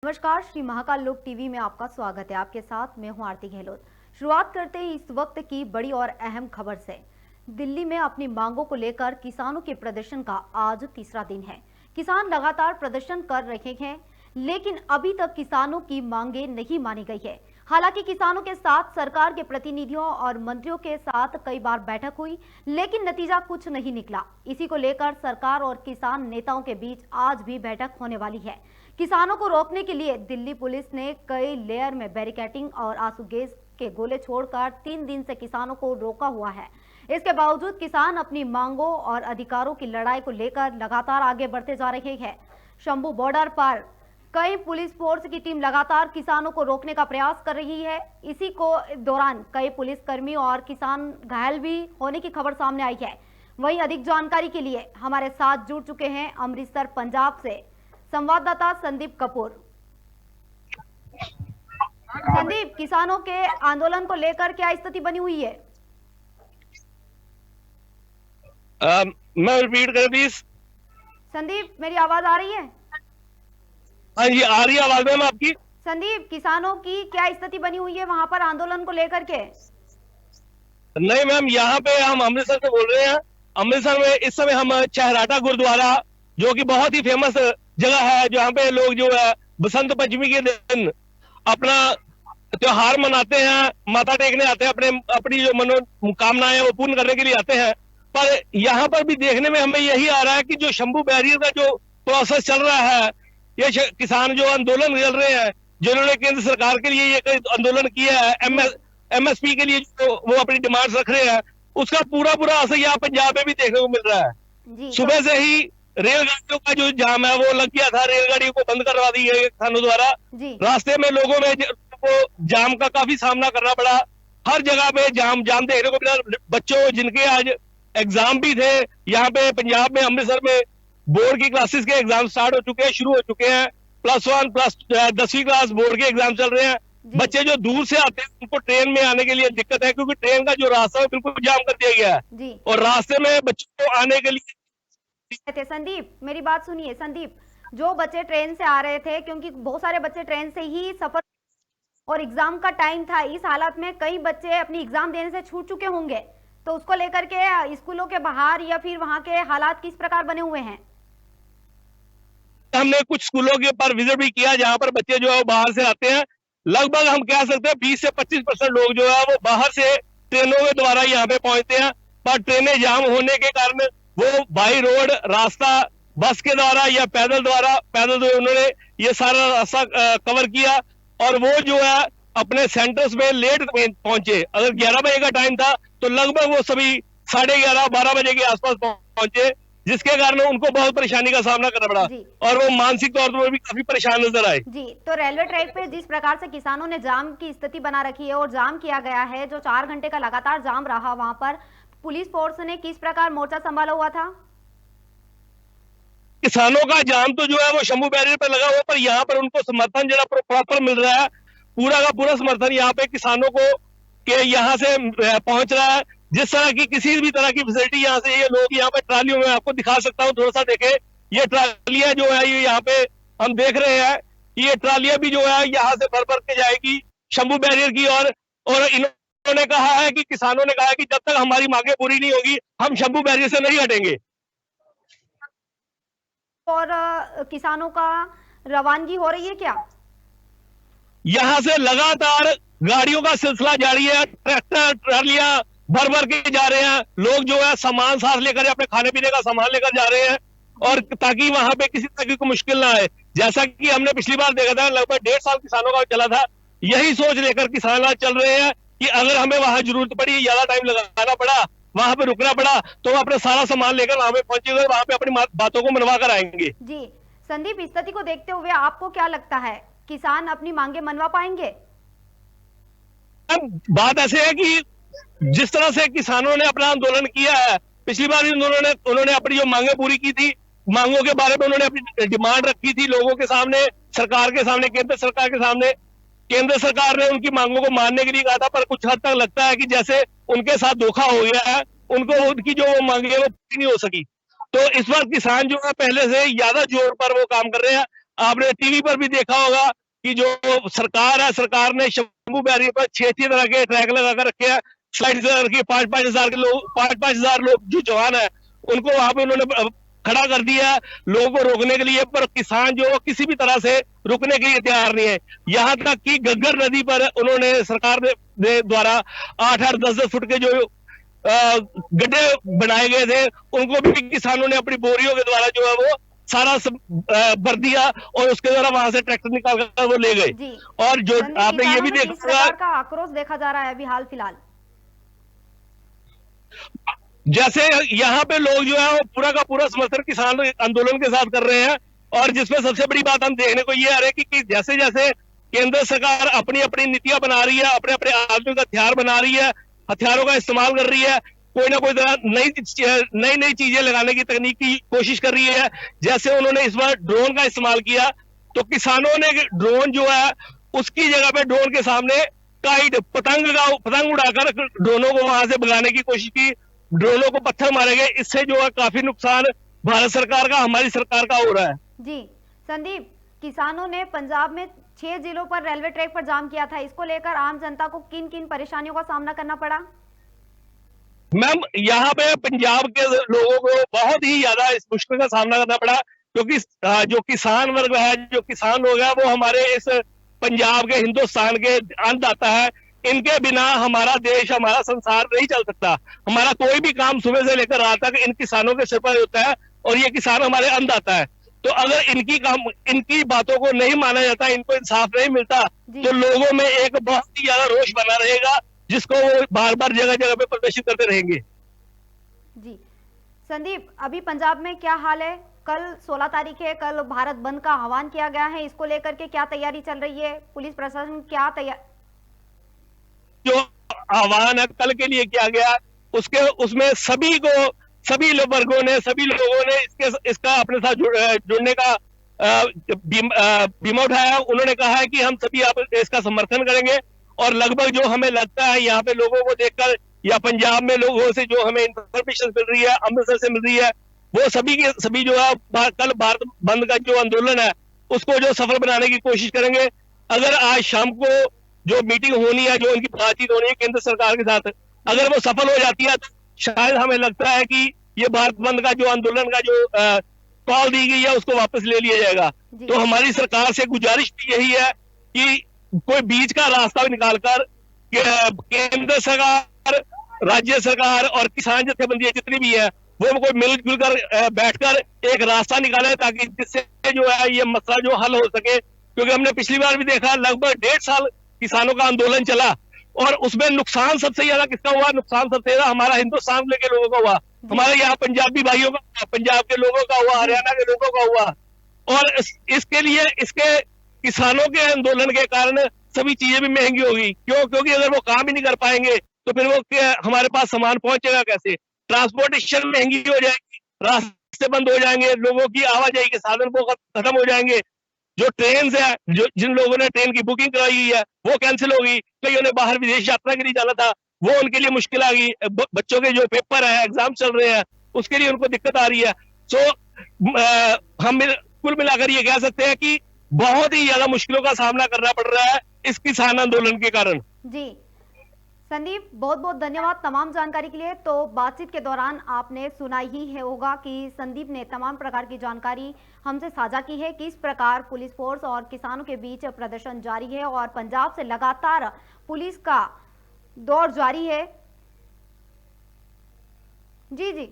नमस्कार, श्री महाकाल लोक टीवी में आपका स्वागत है। आपके साथ मैं हूं आरती गहलोत। शुरुआत करते ही इस वक्त की बड़ी और अहम खबर से। दिल्ली में अपनी मांगों को लेकर किसानों के प्रदर्शन का आज तीसरा दिन है। किसान लगातार प्रदर्शन कर रहे हैं, लेकिन अभी तक किसानों की मांगे नहीं मानी गई है। हालांकि किसानों के साथ सरकार के प्रतिनिधियों और मंत्रियों के साथ कई बार बैठक हुई, लेकिन नतीजा कुछ नहीं निकला। इसी को लेकर सरकार और किसान नेताओं के बीच आज भी बैठक होने वाली है। किसानों को रोकने के लिए दिल्ली पुलिस ने कई लेयर में बैरिकेडिंग और आंसू गैस के गोले छोड़कर 3 दिन से किसानों को रोका हुआ है। इसके बावजूद किसान अपनी मांगों और अधिकारों की लड़ाई को लेकर लगातार आगे बढ़ते जा रहे हैं। शंभू बॉर्डर पर कई पुलिस फोर्स की टीम लगातार किसानों को रोकने का प्रयास कर रही है। इसी को दौरान कई पुलिसकर्मी और किसान घायल भी होने की खबर सामने आई है। वहीं अधिक जानकारी के लिए हमारे साथ जुड़ चुके हैं अमृतसर पंजाब से संवाददाता संदीप कपूर। संदीप, किसानों के आंदोलन को लेकर क्या स्थिति बनी हुई है? मैं रिपीट कर प्लीज। संदीप, मेरी आवाज आ रही है? हाँ जी, आ रही है आवाज मैम आपकी। संदीप, किसानों की क्या स्थिति बनी हुई है वहां पर आंदोलन को लेकर के? नहीं मैम, यहाँ पे हम अमृतसर से बोल रहे हैं। अमृतसर में इस समय हम चहराटा गुरुद्वारा, जो कि बहुत ही फेमस जगह है, जहाँ पे लोग जो है बसंत पंचमी के दिन अपना त्योहार मनाते हैं, माथा टेकने आते हैं, अपनी जो मनोकामनाएं है वो पूर्ण करने के लिए आते हैं। पर यहाँ पर भी देखने में हमें यही आ रहा है कि जो शंभू बैरियर का जो प्रोसेस चल रहा है, ये किसान जो आंदोलन चल रहे हैं, जिन्होंने केंद्र सरकार के लिए ये आंदोलन किया है, एमएसपी के लिए जो वो अपनी डिमांड्स रख रहे हैं, उसका पूरा असर यहाँ पंजाब में भी देखने को मिल रहा है। सुबह से ही रेलगाड़ियों का जो जाम है वो लग गया था, रेलगाड़ियों को बंद करवा दी गई किसानों द्वारा। रास्ते में लोगों में जाम का काफी सामना करना पड़ा। हर जगह पे जाम देखने को मिला। बच्चों जिनके आज एग्जाम भी थे, यहाँ पे पंजाब में अमृतसर में बोर्ड की क्लासेस के एग्जाम स्टार्ट हो चुके हैं, शुरू हो चुके हैं। +1 10वीं क्लास बोर्ड के एग्जाम चल रहे हैं। बच्चे जो दूर से आते हैं उनको ट्रेन में आने के लिए दिक्कत है, क्योंकि ट्रेन का जो रास्ता है बिल्कुल जाम कर दिया गया है और रास्ते में बच्चों को आने के लिए। संदीप, मेरी बात सुनिए। संदीप, जो बच्चे ट्रेन से आ रहे थे, क्योंकि बहुत सारे बच्चे ट्रेन से ही सफर और एग्जाम का टाइम था, इस हालत में कई बच्चे अपनी एग्जाम देने से छूट चुके होंगे, तो उसको लेकर के स्कूलों के बाहर या फिर वहां के हालात किस प्रकार बने हुए हैं? हमने कुछ स्कूलों के ऊपर विजिट भी किया, जहां पर बच्चे जो है बाहर से आते हैं। लगभग हम कह सकते हैं 20 से 25% लोग जो है वो बाहर से ट्रेनों के द्वारा यहाँ पे पहुंचते हैं, पर ट्रेनें जाम होने के कारण वो बाई रोड रास्ता बस के द्वारा या पैदल जो उन्होंने ये सारा रास्ता कवर किया, और वो जो है अपने सेंटर्स में लेट पहुंचे। अगर 11 बजे का टाइम था तो लगभग वो सभी 11:30-12 बजे के आसपास पहुंचे, जिसके कारण उनको बहुत परेशानी का सामना करना पड़ा और वो मानसिक तौर पर भी काफी परेशान नजर आए। जी, तो रेलवे ट्रैक पे जिस प्रकार से किसानों ने जाम की स्थिति बना रखी है और जाम किया गया है, जो 4 घंटे का लगातार जाम रहा, वहां पर पुलिस फोर्स ने किस प्रकार मोर्चा संभाला हुआ था? किसानों का जाम तो जो है वो शंभू बैरियर पर लगा हुआ, पर यहाँ पर उनको समर्थन जो प्रॉपर मिल रहा है। पूरा का पूरा समर्थन यहाँ पे किसानों को के यहाँ से पहुंच रहा है। जिस तरह की किसी भी तरह की फैसिलिटी यहाँ से ये लोग यहाँ पे ट्रालियों में, आपको दिखा सकता हूँ, थोड़ा सा देखे। ये ट्रालियां जो है ये यहाँ पे हम देख रहे हैं कि ये ट्रालियां भी जो है यहाँ से भर के जाएगी शंभू बैरियर की। और इन्होंने कहा है कि किसानों ने कहा है कि जब तक हमारी मांगे पूरी नहीं होगी हम शंभू बैरियर से नहीं हटेंगे। और किसानों का रवानगी हो रही है क्या? यहाँ से लगातार गाड़ियों का सिलसिला जारी है। ट्रैक्टर ट्रालियां भर के जा रहे हैं। लोग जो है सामान साथ लेकर, अपने खाने पीने का सामान लेकर जा रहे हैं, और ताकि वहां पे किसी तरह की कोई मुश्किल ना आए। जैसा कि हमने पिछली बार देखा था, लगभग 1.5 साल किसानों का चला था। यही सोच लेकर किसान आज चल रहे हैं कि अगर हमें वहां जरूरत पड़ी, ज्यादा टाइम लगाना पड़ा, वहां पे रुकना पड़ा, तो अपने सारा सामान लेकर वहां पे पहुंचेंगे, वहां पे अपनी बातों को मनवा कर आएंगे। जी संदीप, स्थिति को देखते हुए आपको क्या लगता है, किसान अपनी मांगे मनवा पाएंगे? बात ऐसे है कि जिस तरह से किसानों ने अपना आंदोलन किया है, पिछली बार भी उन्होंने अपनी जो मांगे पूरी की थी, मांगों के बारे में उन्होंने अपनी डिमांड रखी थी लोगों के सामने, सरकार के सामने, केंद्र सरकार के सामने। केंद्र सरकार ने उनकी मांगों को मानने के लिए कहा था, पर कुछ हद तक लगता है कि जैसे उनके साथ धोखा हो गया है, उनको उनकी जो वो मांगे वो पूरी नहीं हो सकी। तो इस बार किसान जो है पहले से ज्यादा जोर पर वो काम कर रहे हैं। आपने टीवी पर भी देखा होगा कि जो सरकार है, सरकार ने शंभू बैरियर पर 6 तरह के ट्रैक लगा कर रखे हैं, स्लाइड लगा रखी है। 5,000 के लोग, 5,000 लोग जो जवान है उनको वहां पे उन्होंने खड़ा कर दिया लोगों को रोकने के लिए, पर किसान जो किसी भी तरह से रुकने के लिए तैयार नहीं है। यहाँ तक कि घग्गर नदी पर उन्होंने सरकार ने द्वारा 8-8, 10-10 फुट के जो गड्ढे बनाए गए थे उनको भी किसानों ने अपनी बोरियों के द्वारा जो है वो सारा भर दिया और उसके द्वारा वहां से ट्रैक्टर निकाल कर वो ले गए। जी और जो आपने ये भी किस देखा प्रकार का आक्रोश देखा जा रहा है अभी हाल फिलहाल? जैसे यहाँ पे लोग जो है वो पूरा का पूरा समर्थन किसान आंदोलन के साथ कर रहे हैं। और जिसमें सबसे बड़ी बात हम देखने को ये आ रही है कि जैसे जैसे केंद्र सरकार अपनी अपनी नीतियां बना रही है, अपने अपने आधुनिक हथियार बना रही है, हथियारों का इस्तेमाल कर रही है, कोई ना कोई नई नई चीजें लगाने की तकनीक की कोशिश कर रही है। जैसे उन्होंने इस बार ड्रोन का इस्तेमाल किया, तो किसानों ने ड्रोन जो है उसकी जगह पे ड्रोन के सामने काइट पतंग उड़ाकर ड्रोनों को वहां से भगाने की कोशिश की, ड्रोनों को पत्थर मारे गए। इससे जो है काफी नुकसान भारत सरकार का, हमारी सरकार का हो रहा है। जी संदीप, किसानों ने पंजाब में 6 जिलों पर रेलवे ट्रैक पर जाम किया था, इसको लेकर आम जनता को किन किन परेशानियों का सामना करना पड़ा? मैम, यहाँ पे पंजाब के लोगों को बहुत ही ज्यादा इस मुश्किल का सामना करना पड़ा, क्योंकि जो किसान वर्ग है, जो किसान लोग हैं, वो हमारे इस पंजाब के, हिंदुस्तान के अन्नदाता है। इनके बिना हमारा देश, हमारा संसार नहीं चल सकता। हमारा कोई भी काम सुबह से लेकर रात तक इन किसानों के सिर पर होता है और ये किसान हमारे अन्नदाता है। तो अगर इनकी बातों को नहीं माना जाता, इनको इंसाफ नहीं मिलता, तो लोगों में एक बहुत ही ज्यादा रोष बना रहेगा, जिसको वो बार बार जगह जगह पे प्रदर्शित करते रहेंगे। जी संदीप, अभी पंजाब में क्या हाल है? कल 16 तारीख है, कल भारत बंद का आह्वान किया गया है, इसको लेकर के क्या तैयारी चल रही है? पुलिस प्रशासन क्या तैयार, जो आह्वान है कल के लिए किया गया, उसमें सभी वर्गों ने, सभी लोगों ने इसका अपने साथ जुड़ने का बीमा उठाया। उन्होंने कहा है कि हम सभी इसका समर्थन करेंगे। और लगभग जो हमें लगता है यहाँ पे लोगों को देखकर, या पंजाब में लोगों से जो हमें इंफॉर्मेशन मिल रही है, अमृतसर से मिल रही है, वो सभी के सभी जो है कल भारत बंद का जो आंदोलन है उसको जो सफल बनाने की कोशिश करेंगे। अगर आज शाम को जो मीटिंग होनी है, जो उनकी बातचीत होनी है केंद्र सरकार के साथ, अगर वो सफल हो जाती है, तो शायद हमें लगता है कि ये भारत बंद का जो आंदोलन का जो कॉल दी गई है उसको वापस ले लिया जाएगा। तो हमारी सरकार से गुजारिश भी यही है कि कोई बीच का रास्ता निकालकर केंद्र सरकार, राज्य सरकार और किसान जथेबंदियां जितनी भी है, वो कोई मिलजुल कर बैठकर एक रास्ता निकाले, ताकि जिससे जो है ये मसला जो हल हो सके। क्योंकि हमने पिछली बार भी देखा, लगभग 1.5 साल किसानों का आंदोलन चला और उसमें नुकसान सबसे ज्यादा किसका हुआ? नुकसान सबसे ज्यादा हमारा हिंदुस्तान के लोगों का हुआ, हमारे यहाँ पंजाबी भाइयों का, पंजाब के लोगों का हुआ, हरियाणा के लोगों का हुआ। और इसके लिए, इसके किसानों के आंदोलन के कारण सभी चीजें भी महंगी होगी। क्योंकि अगर वो काम ही नहीं कर पाएंगे तो फिर वो हमारे पास सामान पहुंचेगा कैसे? ट्रांसपोर्टेशन महंगी हो जाएगी, रास्ते बंद हो जाएंगे, लोगों की आवाजाही के साधन वो खत्म हो जाएंगे। जो ट्रेन है, जिन लोगों ने ट्रेन की बुकिंग कराई हुई है वो कैंसिल होगी। कईयों ने बाहर विदेश यात्रा के लिए जाना था, वो उनके लिए मुश्किल आ गई। बच्चों के जो पेपर है, एग्जाम चल रहे हैं, उसके लिए उनको दिक्कत आ रही है। सो हम कुल मिलाकर ये कह सकते हैं कि बहुत ही ज्यादा मुश्किलों का सामना करना पड़ रहा है इस किसान आंदोलन के कारण। जी संदीप, बहुत बहुत धन्यवाद तमाम जानकारी के लिए। तो बातचीत के दौरान आपने सुना ही है होगा कि संदीप ने तमाम प्रकार की जानकारी हमसे साझा की है, किस प्रकार पुलिस फोर्स और किसानों के बीच प्रदर्शन जारी है और पंजाब से लगातार पुलिस का दौर जारी है। जी जी।